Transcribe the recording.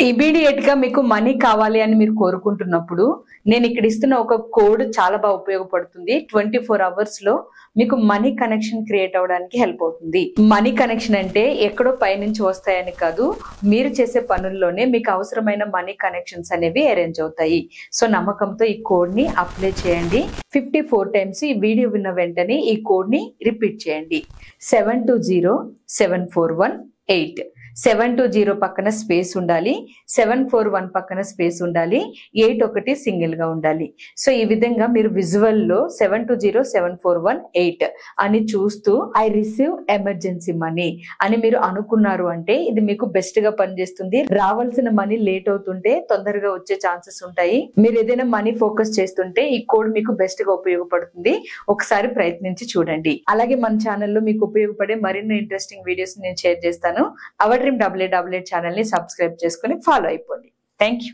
Immediate గా మీకు money కావాలి అని మీరు కోరుకుంటున్నప్పుడు నేను ఇక్కడ ఇస్తున్న ఒక కోడ్ చాలా బాగా ఉపయోగపడుతుంది. 24 hours లో మీకు మనీ కనెక్షన్ క్రియేట్ అవడానికి హెల్ప్ అవుతుంది. మనీ కనెక్షన్ అంటే ఎక్కడో పైనుంచి వస్తాయని కాదు, మీరు చేసే పనుల్లోనే మీకు అవసరమైన మనీ కనెక్షన్స్ అనేవి అరేంజ్ అవుతాయి. సో నమ్మకంతో ఈ కోడ్ ని అప్లై చేయండి. 54 times ఈ వీడియో విన్న వెంటనే ఈ కోడ్ ని రిపీట్ చేయండి. 720741 720 పక్కన స్పేస్ ఉండాలి, 741 పక్కన స్పేస్ ఉండాలి, 8 ఒకటి సింగిల్ గా ఉండాలి. సో ఈ విధంగా మీరు విజువల్ లో 720741 అని చూస్తూ ఐ రిసీవ్ ఎమర్జెన్సీ మనీ అని మీరు అనుకున్నారు అంటే ఇది మీకు బెస్ట్ గా పనిచేస్తుంది. రావాల్సిన మనీ లేట్ అవుతుంటే తొందరగా వచ్చే ఛాన్సెస్ ఉంటాయి. మీరు ఏదైనా మనీ ఫోకస్ చేస్తుంటే ఈ కోడ్ మీకు బెస్ట్ గా ఉపయోగపడుతుంది. ఒకసారి ప్రయత్నించి చూడండి. అలాగే మన ఛానల్లో మీకు ఉపయోగపడే మరిన్ని ఇంట్రెస్టింగ్ వీడియోస్ నేను షేర్ చేస్తాను. అవర్ డ్రీమ్ 8888 ఛానల్ ని సబ్స్క్రైబ్ చేసుకుని ఫాలో అయిపోండి. Thank you.